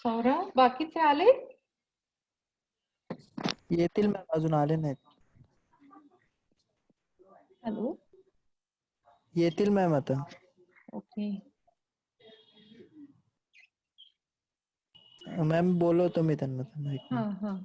सौरभ, बाकीचे आले? येतील मॅम, अजून आले नाहीत. हॅलो. येतील मॅम आता. ओके. मॅम बोलवतो मी त्यांना. एक हा मिनिट. हा.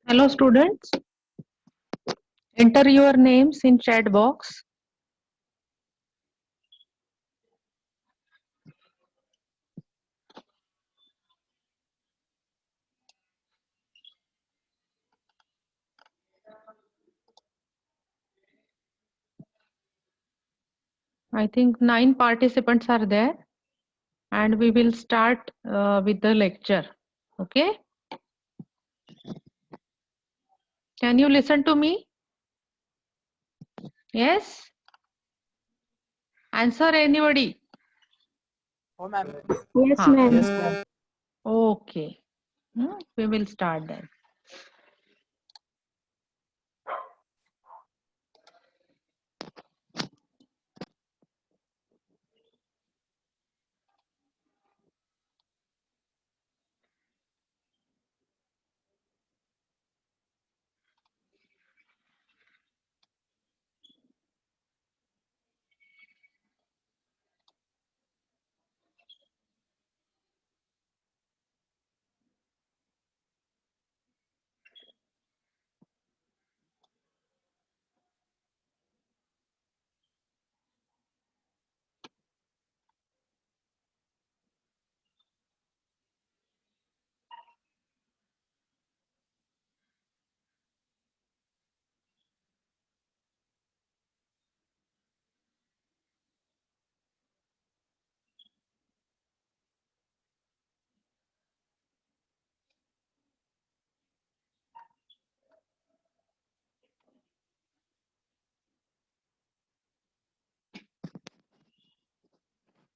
Hello students, enter your names in chat box. I think 9 participants are there. and we will start with the lecture. Okay? Can you listen to me? Yes? Answer anybody? Oh, ma'am. Yes, Huh. ma'am. Yes, ma'am. Okay. We will start then.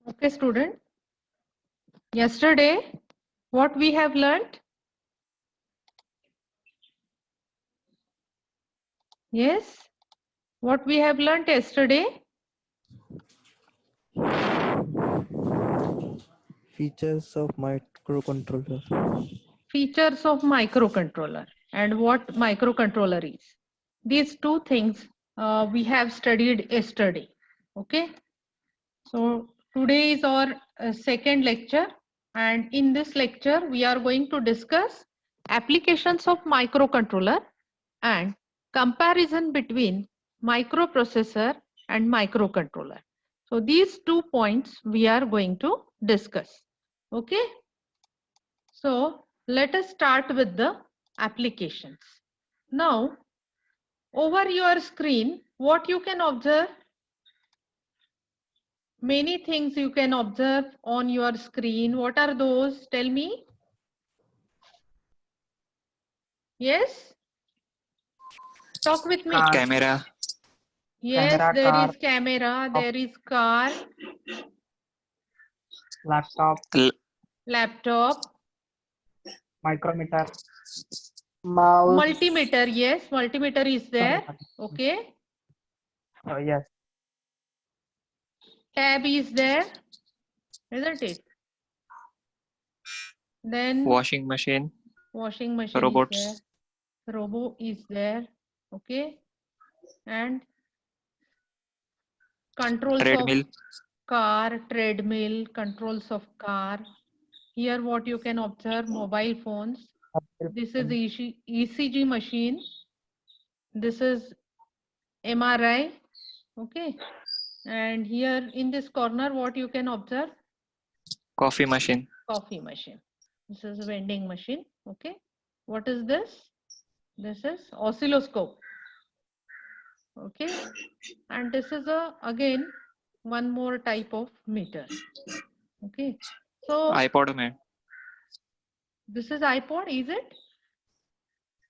Okay, student. Yesterday, what we have learned? Yes? What we have learned yesterday? Features of microcontroller. Features of microcontroller and what microcontroller is. These two things we have studied yesterday. Okay? So today is our second lecture, and in this lecture we are going to discuss applications of microcontroller and comparison between microprocessor and microcontroller. So these 2 points we are going to discuss. Okay? So let us start with the applications. Now over your screen, what you can observe? Many things you can observe on your screen. What are those? Tell me. Yes? Talk with me. Car. Camera, Yes, Camera, there car. is camera, there is car, Laptop. l- laptop, Micrometer. Mouse. multimeter. Yes, multimeter is there. Okay. Yes. Tab is there, isn't it? Then washing machine, washing machine is there. robots, Robo is there. Okay. And controls of treadmill, car, treadmill, controls of car. Here what you can observe, mobile phones. This is ECG machine. This is MRI. Okay. And here in this corner, what you can observe? coffee machine, Coffee machine. This is a vending machine. Okay. What is this? This is oscilloscope. Okay. And this is again one more type of meter. Okay. So iPod, ma'am. this is iPod, is it?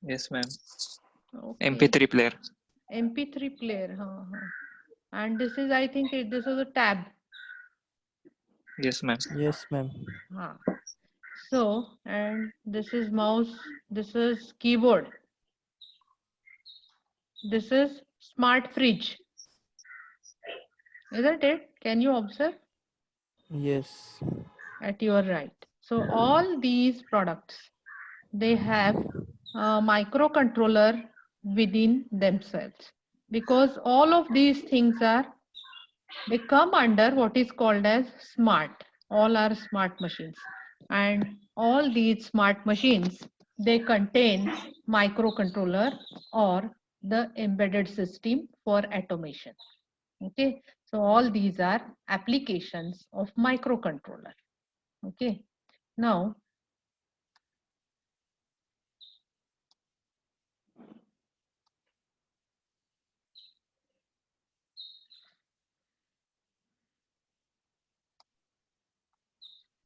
Yes, ma'am. Okay. MP3 player. MP3 player. And this is, I think, this is a tab. Yes, ma'am. Yes, ma'am. So, and this is mouse. This is keyboard. This is smart fridge. Isn't it? Can you observe? Yes. At your right. So all these products, they have a microcontroller within themselves, because all of these things they come under what is called as smart. All are smart machines, and all these smart machines, they contain microcontroller or the embedded system for automation. Okay, so all these are applications of microcontroller. Okay, now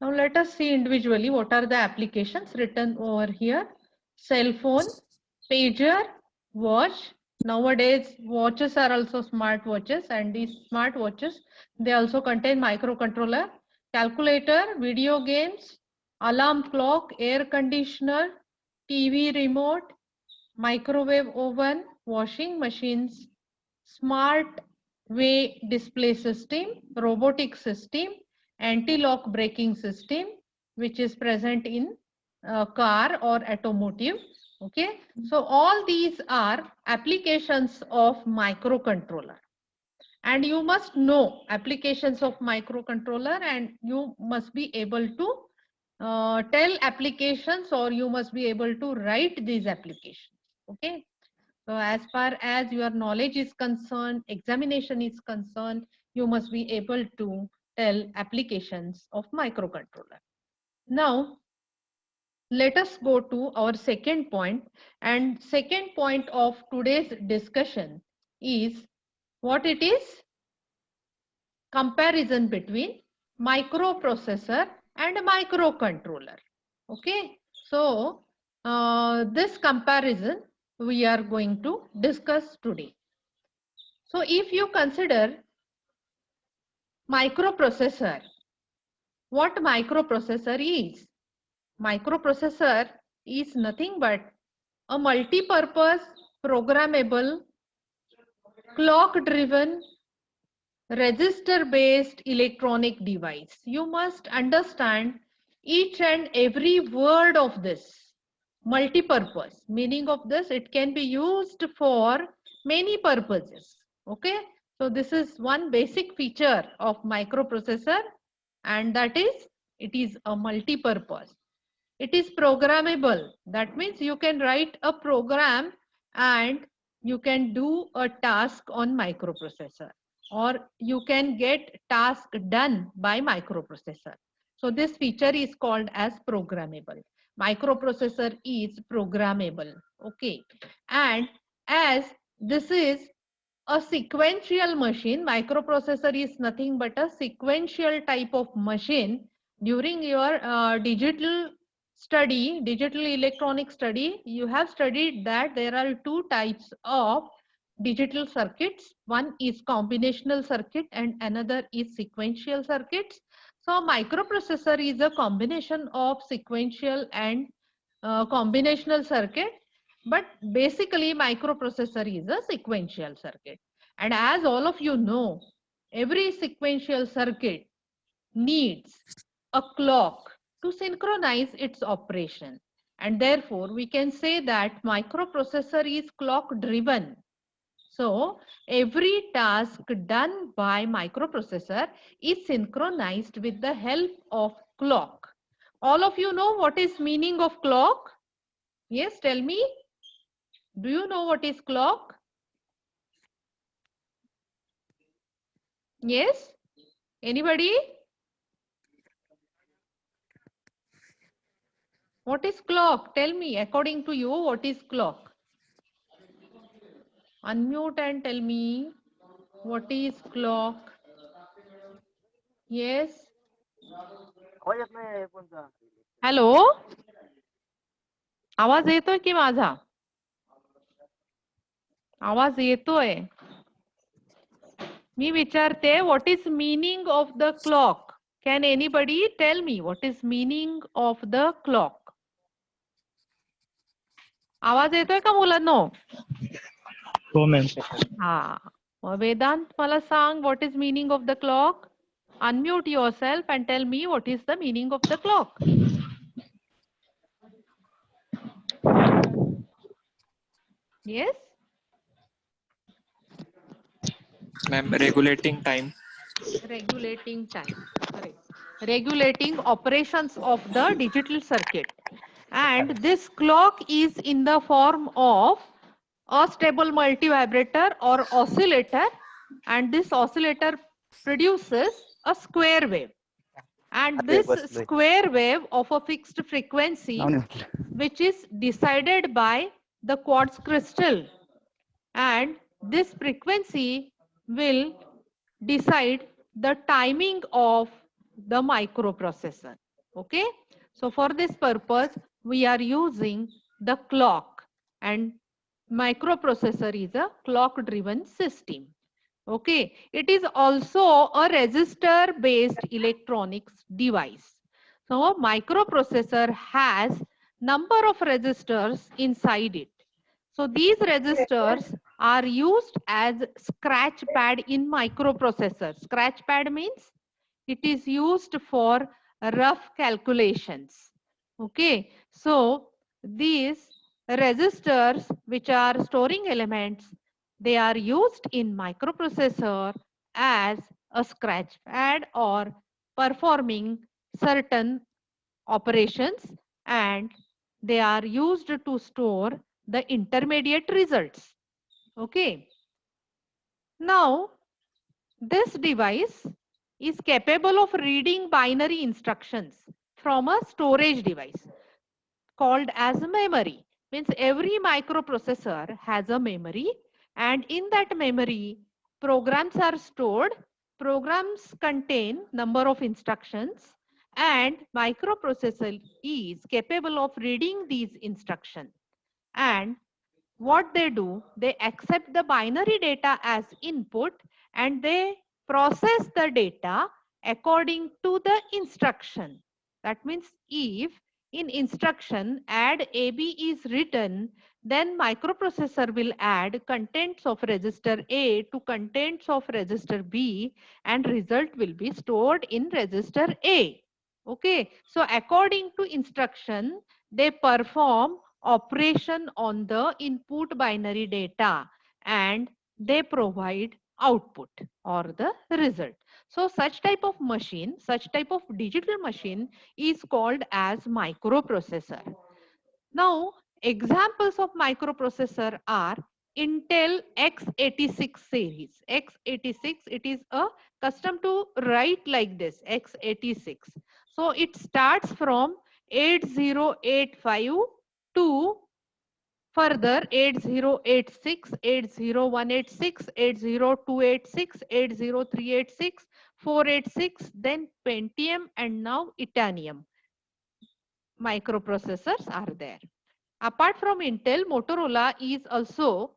Now let us see individually what are the applications written over here. Cell phone, pager, watch. Nowadays, watches are also smart watches, and these smart watches, they also contain microcontroller, calculator, video games, alarm clock, air conditioner, TV remote, microwave oven, washing machines, smart way display system, robotic system, anti-lock braking system, which is present in car or automotive. Okay, so all these are applications of microcontroller, and you must know applications of microcontroller, and you must be able to tell applications, or you must be able to write these applications. Okay, so as far as your knowledge is concerned, examination is concerned, you must be able to tell applications of microcontroller. Now, let us go to our second point, and second point of today's discussion is what it is? Comparison between microprocessor and microcontroller. Okay, so this comparison we are going to discuss today. So if you consider microprocessor, what microprocessor is? Microprocessor is nothing but a multi-purpose, programmable, clock-driven, register-based electronic device. You must understand each and every word of this. Multi-purpose, meaning of this, it can be used for many purposes. Okay, so this is one basic feature of microprocessor, and that is it is a multi-purpose. It is programmable. That means you can write a program and you can do a task on microprocessor, or you can get task done by microprocessor. So this feature is called as programmable. Microprocessor is programmable. Okay, and as this is a sequential machine, microprocessor is nothing but a sequential type of machine. During your digital electronic study, you have studied that there are two types of digital circuits. One is combinational circuit and another is sequential circuits. So microprocessor is a combination of sequential and combinational circuit, but basically microprocessor is a sequential circuit. And as all of you know, every sequential circuit needs a clock to synchronize its operation, and therefore we can say that microprocessor is clock driven. So every task done by microprocessor is synchronized with the help of clock. All of you know what is meaning of clock? Yes, tell me. Do you know what is clock? Yes? Anybody? What is clock? Tell me, according to you, what is clock? Unmute and tell me, what is clock? Yes? Hello, आवाज येतोय की माझा? आवाज येतोय. मी विचारते, what is meaning of the clock? Can anybody tell me what is meaning of the clock? आवाज येतोय का मुलांनो? हो मॅम. हा, वेदांत मला सांग, what is meaning of the clock? Unmute yourself and tell me what is the meaning of the clock. Yes? Ma'am, regulating time. Regulating time. Correct. Regulating operations of the digital circuit. And this clock is in the form of a stable multivibrator or oscillator, and this oscillator produces a square wave. And this square wave of a fixed frequency, which is decided by the quartz crystal, and this frequency will decide the timing of the microprocessor. Okay, so for this purpose we are using the clock, and microprocessor is a clock driven system. Okay, it is also a resistor based electronics device. So microprocessor has number of resistors inside it. So these resistors are used as scratch pad in microprocessor. Scratch pad means it is used for rough calculations. Okay, so these resistors, which are storing elements, they are used in microprocessor as a scratch pad or performing certain operations, and they are used to store the intermediate results. Okay, now this device is capable of reading binary instructions from a storage device called as a memory. Means every microprocessor has a memory, and in that memory programs are stored. Programs contain number of instructions, and microprocessor is capable of reading these instructions. And what they do, they accept the binary data as input and they process the data according to the instruction. That means if in instruction add AB is written, then microprocessor will add contents of register A to contents of register B, and result will be stored in register A. Okay, so according to instruction, they perform operation on the input binary data and they provide output or the result. So such type of machine, such type of digital machine is called as microprocessor. Now examples of microprocessor are Intel x86 series. X86, it is a custom to write like this, x86. So it starts from 8085 to further 8086, 80186, 80286, 80386, 486, then Pentium and now Itanium microprocessors are there. Apart from Intel, Motorola is also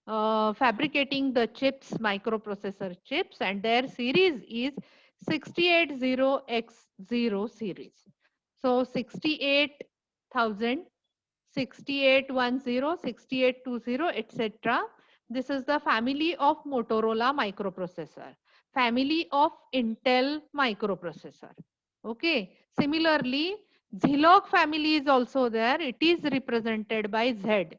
fabricating the chips, microprocessor chips, and their series is 680X0 series. So 68,000, 6810, 6820, etc. This is the family of Motorola microprocessor, family of Intel microprocessor. Okay. Similarly, Zilog family is also there. It is represented by Z,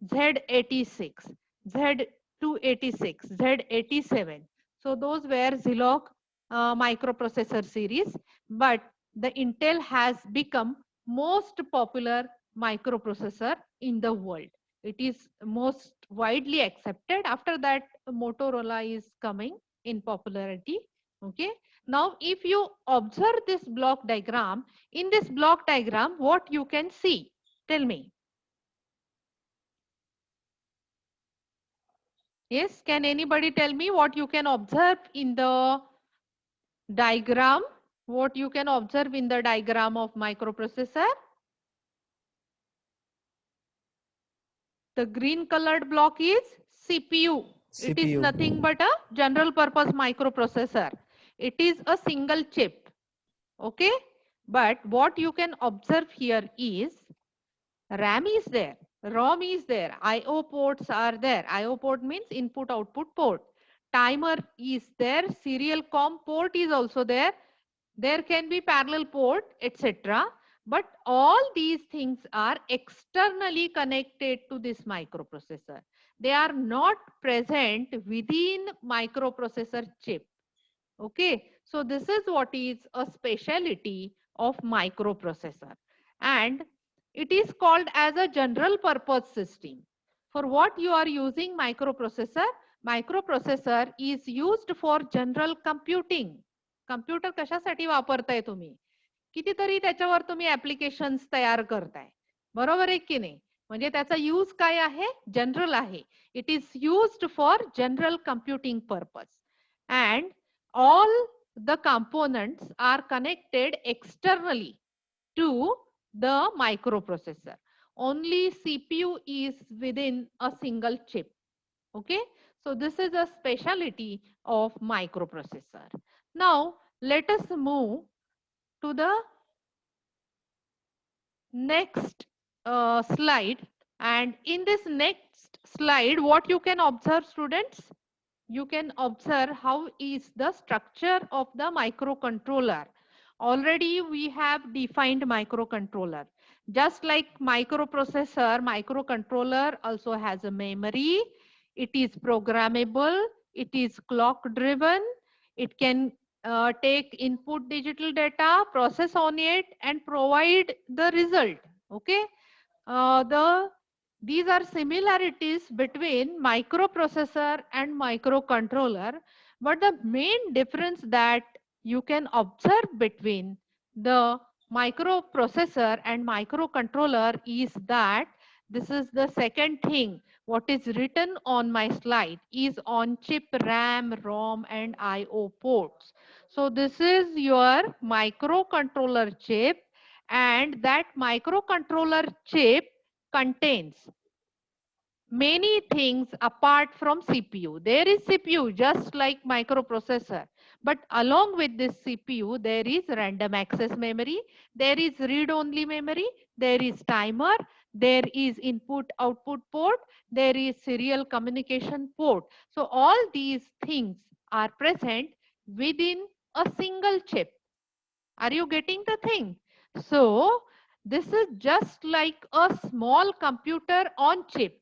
Z86, Z286, Z87. So those were Zilog microprocessor series, but the Intel has become most popular microprocessor in the world. It is most widely accepted. After that, Motorola is coming in popularity. Okay. Now, if you observe this block diagram, in this block diagram, what you can see? Tell me. Yes, can anybody tell me what you can observe in the diagram? What you can observe in the diagram of microprocessor? The green colored block is CPU. It is CPU. nothing but a general purpose microprocessor. It is a single chip. Okay. But what you can observe here is RAM is there, ROM is there, IO ports are there. IO port means input output port. Timer is there, serial COM port is also there. There can be parallel port, etc. But all these things are externally connected to this microprocessor. They are not present within microprocessor chip. Okay, so this is what is a specialty of microprocessor, and it is called as a general purpose system. For what you are using microprocessor? Microprocessor is used for general computing. Computer कशासाठी वापरताय तुम्ही? कितीतरी त्याच्यावर तुम्ही applications तयार करताय, बरोबर आहे की नाही? म्हणजे त्याचा यूज काय आहे? जनरल आहे. It is used for general computing purpose, and all the components are connected externally to the microprocessor. Only CPU is within a single chip. Okay, so this is a specialty of microprocessor. Now let us move to the next slide. And in this next slide, what you can observe, students? You can observe how is the structure of the microcontroller. Already we have defined microcontroller. Just like microprocessor, microcontroller also has a memory. It is programmable. It is clock driven. It can take input digital data, process on it, and provide the result. Okay. These are similarities between microprocessor and microcontroller, but the main difference that you can observe between the microprocessor and microcontroller is that this is the second thing. What is written on my slide is on chip RAM, ROM, and IO ports. So this is your microcontroller chip, and that microcontroller chip contains many things apart from CPU. There is CPU just like microprocessor, but along with this CPU, there is random access memory, there is read-only memory, there is timer, there is input-output port, there is serial communication port. So all these things are present within a single chip. Are you getting the thing? So this is just like a small computer on chip.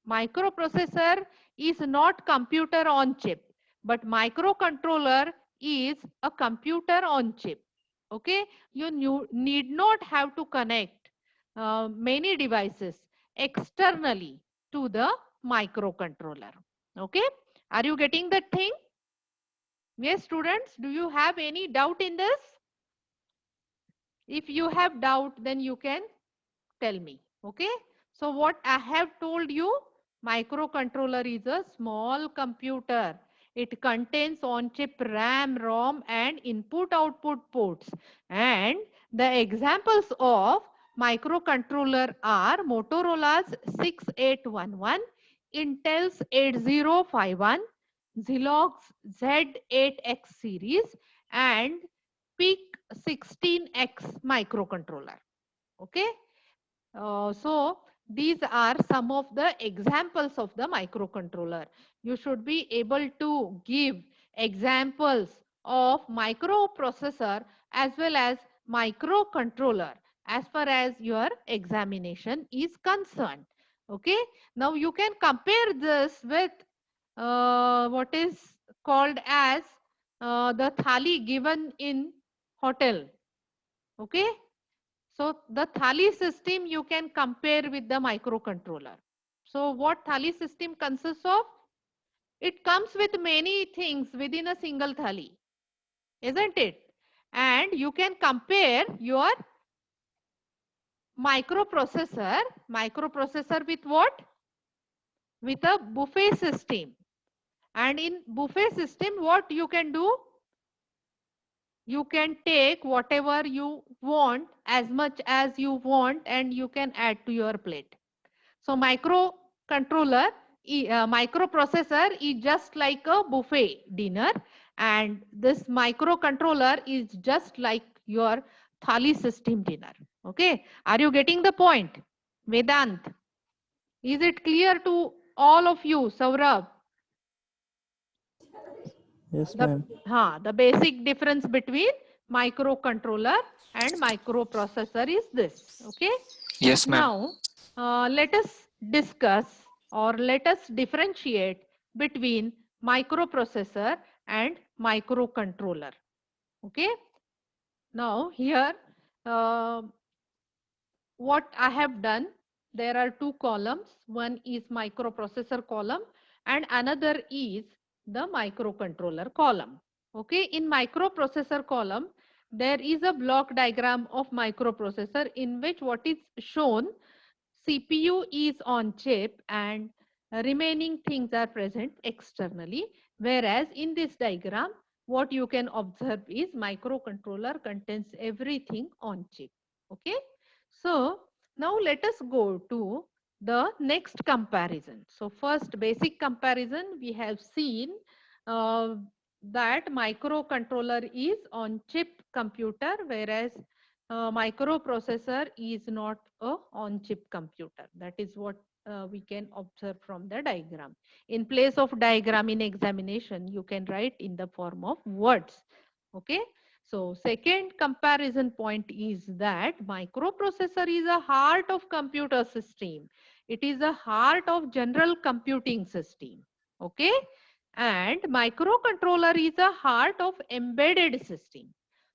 Microprocessor is not computer on chip, but microcontroller is a computer on chip. Okay, you need not have to connect many devices externally to the microcontroller. Okay, are you getting that thing? Yes, students, do you have any doubt in this? If you have doubt, then you can tell me. Okay, so what I have told you, microcontroller is a small computer. It contains on chip RAM, ROM, and input output ports. And the examples of microcontroller are Motorola's 6811, Intel's 8051, Zilog's Z8X series, and PIC 16X microcontroller. Okay. So these are some of the examples of the microcontroller. You should be able to give examples of microprocessor as well as microcontroller as far as your examination is concerned. Okay. Now you can compare this with what is called as the thali given in hotel. Okay. So the thali system you can compare with the microcontroller. So what thali system consists of? It comes with many things within a single thali, isn't it? And you can compare your microprocessor with what? With a buffet system. And in buffet system, what you can do? You can take whatever you want, as much as you want, and you can add to your plate. So microcontroller, microprocessor is just like a buffet dinner, and this microcontroller is just like your thali system dinner. Okay, are you getting the point? Vedant, is it clear to all of you? Saurabh? Yes, ma'am. The basic difference between microcontroller and microprocessor is this. Okay. Yes, ma'am. Now, let us discuss or let us differentiate between microprocessor and microcontroller. Okay. Now, here, what I have done, there are two columns. One is microprocessor column and another is the microcontroller column. Okay, in microprocessor column, there is a block diagram of microprocessor in which what is shown, CPU is on chip and remaining things are present externally. Whereas in this diagram, what you can observe is microcontroller contains everything on chip. Okay. So now let us go to the next comparison. So first basic comparison, we have seen uh, that microcontroller is on chip computer, whereas microprocessor is not a on chip computer. That is what we can observe from the diagram. In place of diagram in examination, you can write in the form of words. Okay. So second comparison point is that microprocessor is a heart of computer system. It is a heart of general computing system. Okay. And microcontroller is a heart of embedded system.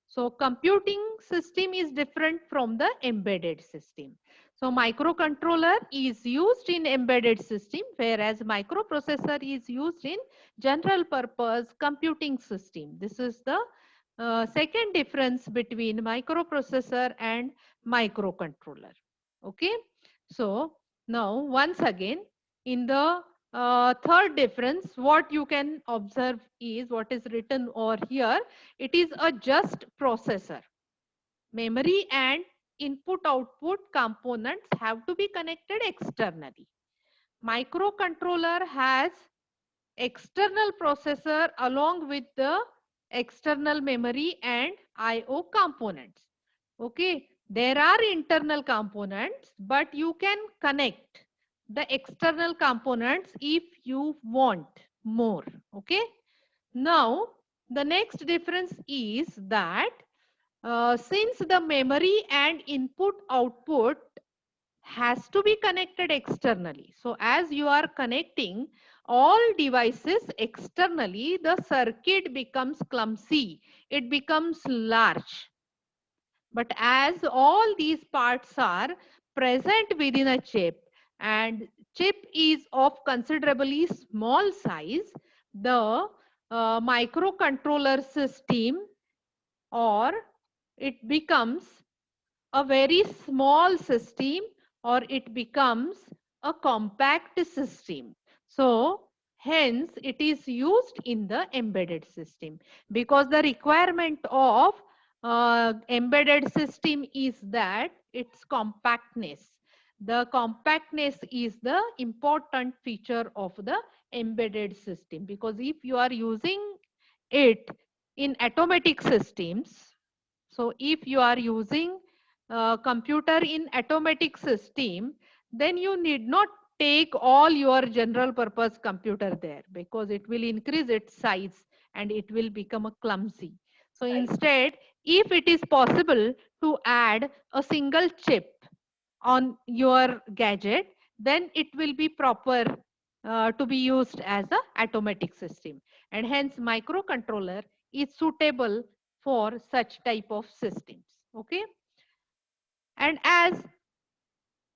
So computing system is different from the embedded system. So microcontroller is used in embedded system, whereas microprocessor is used in general purpose computing system. This is the second difference between microprocessor and microcontroller. Okay. So now once again, in the third difference, what you can observe is what is written over here. It is a just processor. Memory and input output components have to be connected externally. Microcontroller has external processor along with the external memory and IO components. Okay, there are internal components, but you can connect the external components if you want more. Okay, now the next difference is that since the memory and input output has to be connected externally. So as you are connecting all devices externally, the circuit becomes clumsy. It becomes large. But as all these parts are present within a chip and chip is of considerably small size, the microcontroller system, or it becomes a very small system, or it becomes a compact system. So hence it is used in the embedded system, because the requirement of embedded system is that its compactness. The compactness is the important feature of the embedded system, because if you are using it in automatic systems, so if you are using computer in automatic system, then you need not take all your general purpose computer there, because it will increase its size and it will become a clumsy. So instead, if it is possible to add a single chip on your gadget, then it will be proper to be used as a automatic system, and hence microcontroller is suitable for such type of systems. Okay. And as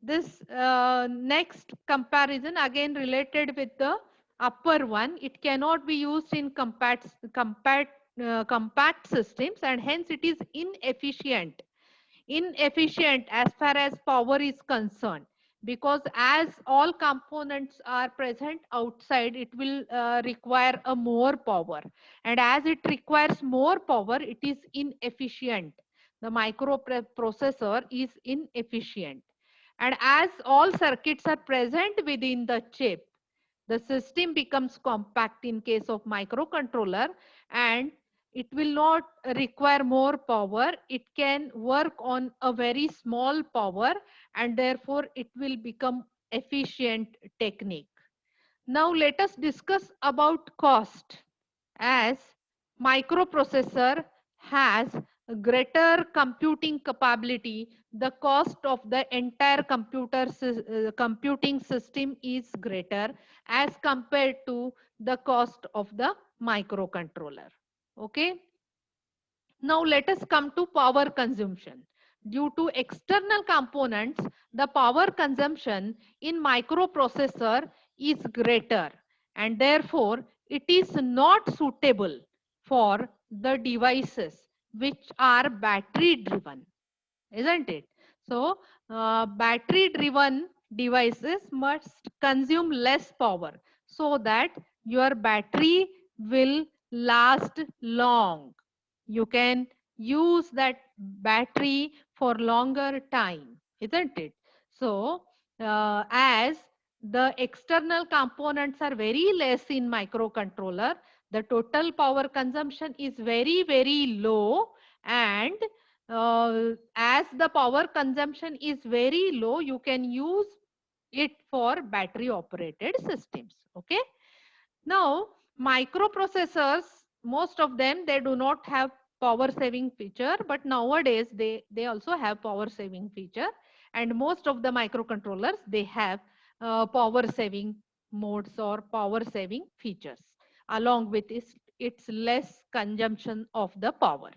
this next comparison again related with the upper one, it cannot be used in compact systems, and hence it is inefficient as far as power is concerned, because as all components are present outside, it will require a more power, and as it requires more power, it is inefficient. The microprocessor is inefficient, and as all circuits are present within the chip, the system becomes compact in case of microcontroller, and it will not require more power. It can work on a very small power, and therefore it will become efficient technique. Now let us discuss about cost. As microprocessor has greater computing capability, the cost of the entire computing system is greater as compared to the cost of the microcontroller. Okay. Now let us come to power consumption. Due to external components, the power consumption in microprocessor is greater, and therefore it is not suitable for the devices which are battery driven, isn't it? So battery driven devices must consume less power so that your battery will last long. You can use that battery for longer time, isn't it? So as the external components are very less in microcontroller, the total power consumption is very, very low, and as the power consumption is very low, you can use it for battery operated systems. Okay. Now, microprocessors, most of them, they do not have power saving feature, but nowadays they also have power saving feature, and most of the microcontrollers, they have power saving modes or power saving features along with its less consumption of the power.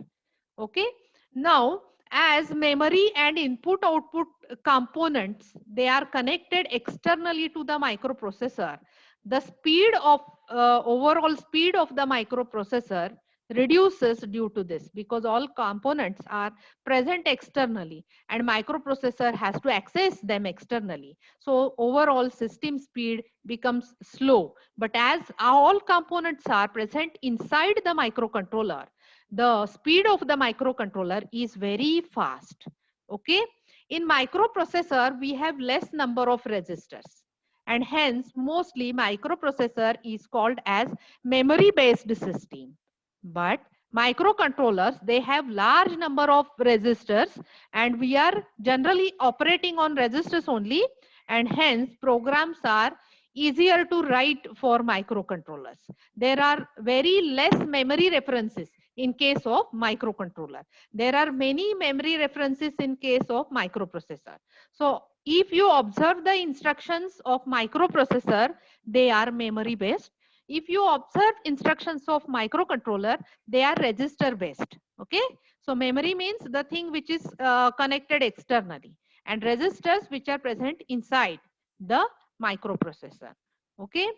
Okay. Now, as memory and input output components, they are connected externally to the microprocessor, the speed of overall speed of the microprocessor reduces due to this, because all components are present externally and microprocessor has to access them externally. So overall system speed becomes slow. But as all components are present inside the microcontroller, the speed of the microcontroller is very fast. Okay. In microprocessor, we have less number of registers, and hence mostly microprocessor is called as memory based system. But microcontrollers, they have large number of registers, and we are generally operating on registers only, and hence programs are easier to write for microcontrollers. There are very less memory references in case of microcontroller. There are many memory references in case of microprocessor. So if you observe the instructions of microprocessor, they are memory based. If you observe instructions of microcontroller, they are register based. Okay. So memory means the thing which is connected externally, and registers which are present inside the microprocessor. Okay.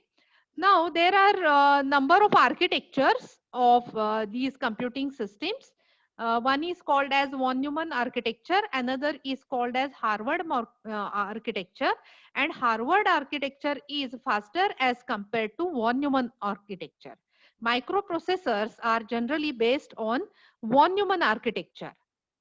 Now there are number of architectures of these computing systems. One is called as von Neumann architecture, another is called as Harvard architecture, and Harvard architecture is faster as compared to von Neumann architecture. Microprocessors are generally based on von Neumann architecture,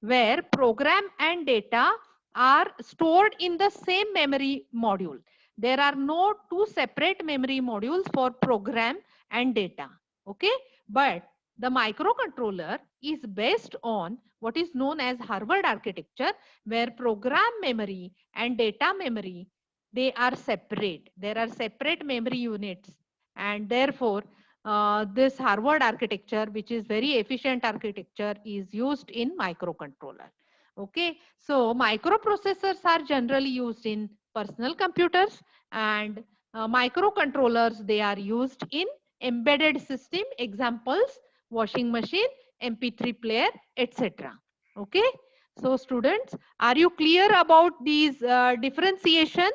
where program and data are stored in the same memory module. There are no two separate memory modules for program and data. Okay. But the microcontroller is based on what is known as Harvard architecture, where program memory and data memory, they are separate. There are separate memory units, and therefore this Harvard architecture, which is very efficient architecture, is used in microcontroller. Okay. So microprocessors are generally used in personal computers, and microcontrollers, they are used in embedded system, examples washing machine, MP3 player, etc. Okay. So students, are you clear about these differentiation?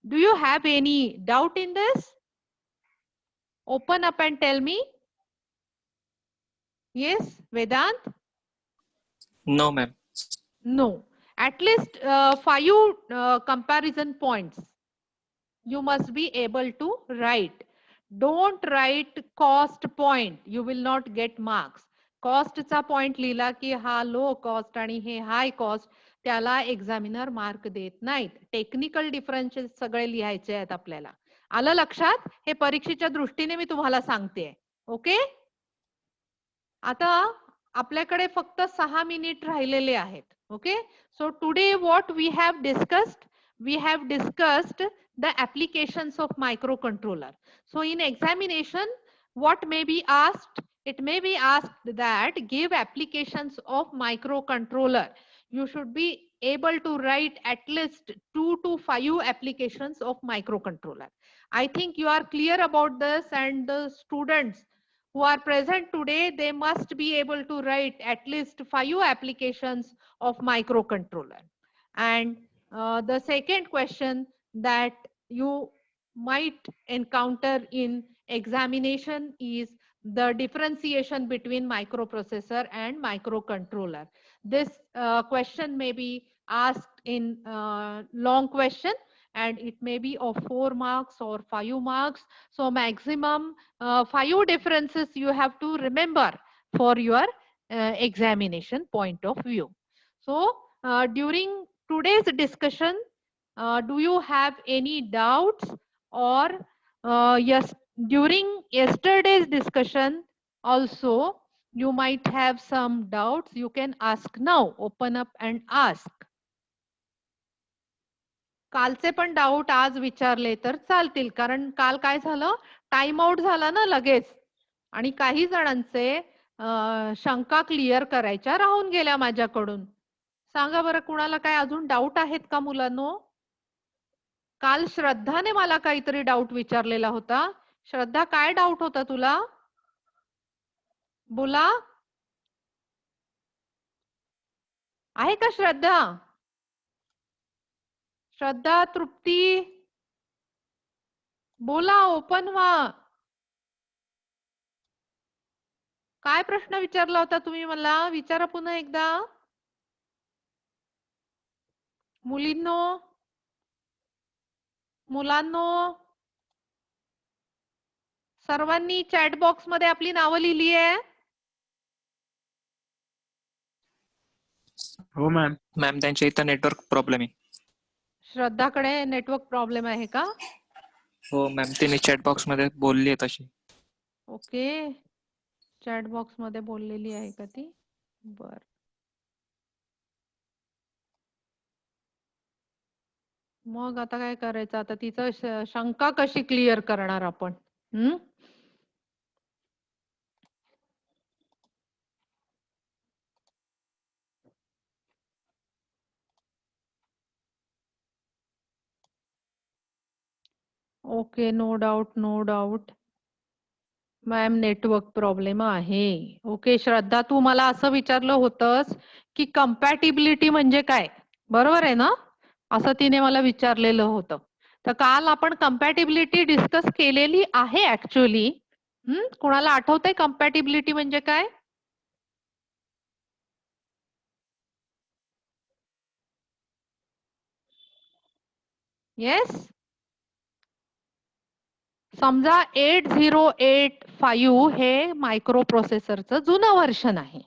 Do you have any doubt in this? Open up and tell me. Yes, Vedant? No, ma'am. No. At least 5 comparison points you must be able to write. Don't write cost point. You will not get marks. कॉस्टचा point लिहिला की हा low cost आणि हे high cost, त्याला examiner mark देत नाहीत. Technical differential सगळे लिहायचे आहेत आपल्याला. आलं लक्षात? हे परीक्षेच्या दृष्टीने मी तुम्हाला सांगते. ओके. आता आपल्याकडे फक्त 6 मिनिट राहिलेले आहेत. Okay. So today what we have discussed, we have discussed the applications of microcontroller. So in examination, what may be asked? It may be asked that give applications of microcontroller. You should be able to write at least 2 to 5 applications of microcontroller. I think you are clear about this, and the students who are present today, they must be able to write at least 5 applications of microcontroller. And the second question that you might encounter in examination is the differentiation between microprocessor and microcontroller. This question may be asked in long question, and it may be of 4 marks or 5 marks. So maximum 5 differences you have to remember for your examination point of view. So during today's discussion, do you have any doubts, or yes, during yesterday's discussion also you might have some doubts? You can ask now. Open up and ask. कालचे पण doubt आज विचारले तर चालतील, कारण काल काय झालं, टाइम आउट झाला ना लगेच, आणि काही जणांचे शंका क्लिअर करायच्या राहून गेल्या माझ्याकडून. सांगा बरं, कुणाला काय अजून डाऊट आहेत का मुलांनो? काल श्रद्धाने मला काहीतरी डाऊट विचारलेला होता. श्रद्धा, काय डाऊट होता तुला? बोला. आहे का श्रद्धा? श्रद्धा, तृप्ती, बोला, ओपन व्हा. काय प्रश्न विचारला होता तुम्ही मला? विचारा पुन्हा एकदा. मुलींनो, मुलांनो, सर्वांनी चॅट बॉक्स मध्ये आपली नावं लिहिली आहे? हो मॅम. मॅम त्यांच्या इथं नेटवर्क प्रॉब्लेम आहे. श्रद्धाकडे नेटवर्क प्रॉब्लेम आहे का? हो मॅम, तिने चॅट बॉक्स मध्ये बोलली आहे तशी. ओके, चॅट बॉक्स मध्ये बोललेली आहे का ती? बर. मग आता काय करायचं? आता तिचं शंका कशी क्लिअर करणार आपण? Okay, no doubt, no doubt. Ma'am, network problem आहे. ओके श्रद्धा, तू मला असं विचारलं होतंस की कम्पॅटिबिलिटी म्हणजे काय, बरोबर आहे ना? असं तिने मला विचारलेलं होतं. तर काल आपण कम्पॅटिबिलिटी डिस्कस केलेली आहे ऍक्च्युअली. कोणाला आठवतंय कम्पॅटिबिलिटी म्हणजे काय? येस. समजा 8085 हे मायक्रो प्रोसेसरचं जुनं व्हर्शन आहे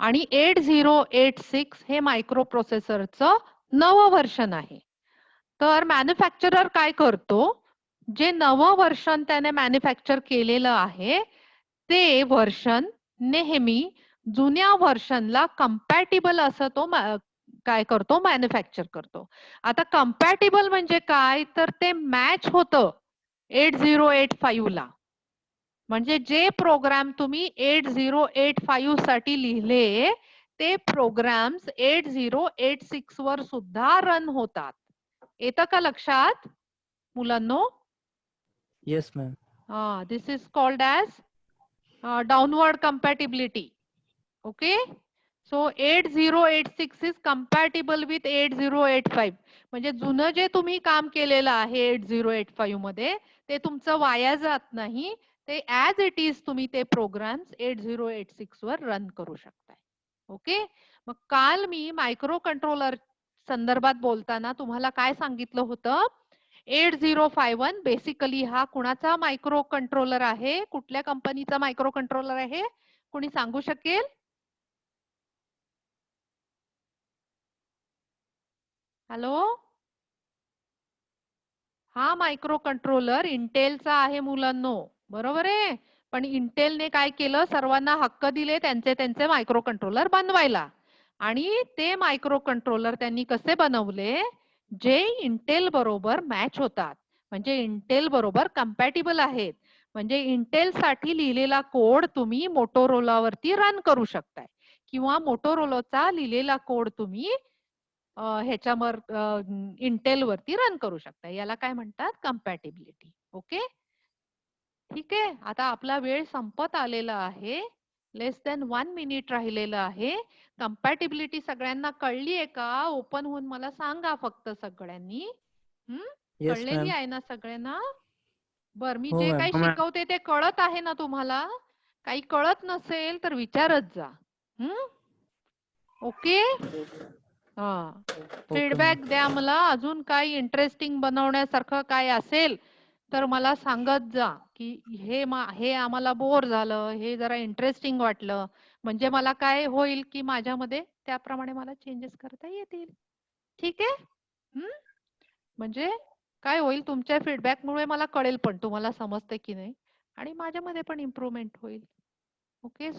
आणि 8086 हे मायक्रो प्रोसेसरचं नवं व्हर्शन आहे. तर मॅन्युफॅक्चरर काय करतो, जे नवं व्हर्शन त्याने मॅन्युफॅक्चर केलेलं आहे ते व्हर्शन नेहमी जुन्या व्हर्शनला कम्पॅटिबल असं तो काय करतो, मॅन्युफॅक्चर करतो. आता कम्पॅटिबल म्हणजे काय, तर ते मॅच होतं 8085 ला. म्हणजे जे प्रोग्राम तुम्ही 8085 साठी लिहिले ते प्रोग्राम्स 8086 वर सुद्धा रन होतात. येतं का लक्षात मुलांनो? Yes, ma'am. This is called as downward compatibility. Okay, so 8086 is compatible with 8085. म्हणजे जुनं जे तुम्ही काम केलेलं आहे 8085 मध्ये ते तुमचं वाया जात नाही. ते ऍज इट इज तुम्ही ते प्रोग्राम्स 8086 वर रन करू शकताय. ओके, मग काल मी मायक्रो कंट्रोलर संदर्भात बोलताना तुम्हाला काय सांगितलं होतं? 8051 बेसिकली हा कुणाचा मायक्रो कंट्रोलर आहे? कुठल्या कंपनीचा मायक्रो कंट्रोलर आहे? कोणी सांगू शकेल? हॅलो, हा मायक्रो कंट्रोलर इंटेलचा आहे मुलांनो, बरोबर आहे. पण इंटेलने काय केलं, सर्वांना हक्क दिले त्यांचे त्यांचे मायक्रो कंट्रोलर बनवायला. आणि ते मायक्रो कंट्रोलर त्यांनी कसे बनवले, जे इंटेल बरोबर मॅच होतात, म्हणजे इंटेल बरोबर कंपॅटिबल आहेत. म्हणजे इंटेल साठी लिहिलेला कोड तुम्ही मोटोरोला वरती रन करू शकताय, किंवा मोटोरोलाचा लिहिलेला कोड तुम्ही ह्याच्यावर इंटेल वरती रन करू शकता. याला काय म्हणतात, कम्पॅटिबिलिटी. ओके, ठीक आहे. आता आपला वेळ संपत आलेला आहे. लेस दॅन 1 मिनिट राहिलेलं आहे. कम्पॅटिबिलिटी सगळ्यांना कळली आहे का? ओपन होऊन मला सांगा फक्त सगळ्यांनी. Yes, कळलेली ma'am. आहे ना सगळ्यांना? बर, मी हो जे मॅम. काही शिकवते ते कळत आहे ना तुम्हाला? काही कळत नसेल तर विचारत जा. ओके, हा, Okay, फीडबॅक ma'am. द्या मला. अजून काही इंटरेस्टिंग बनवण्यासारखं काय असेल तर मला सांगत जा की हे आम्हाला बोर झालं, हे जरा इंटरेस्टिंग वाटलं. म्हणजे मला काय होईल की माझ्यामध्ये त्याप्रमाणे मला चेंजेस करता येतील. ठीक आहे. म्हणजे काय होईल तुमच्या फीडबॅकमुळे मला कळेल पण तुम्हाला समजते की नाही आणि माझ्यामध्ये पण इम्प्रूव्हमेंट होईल. ओके.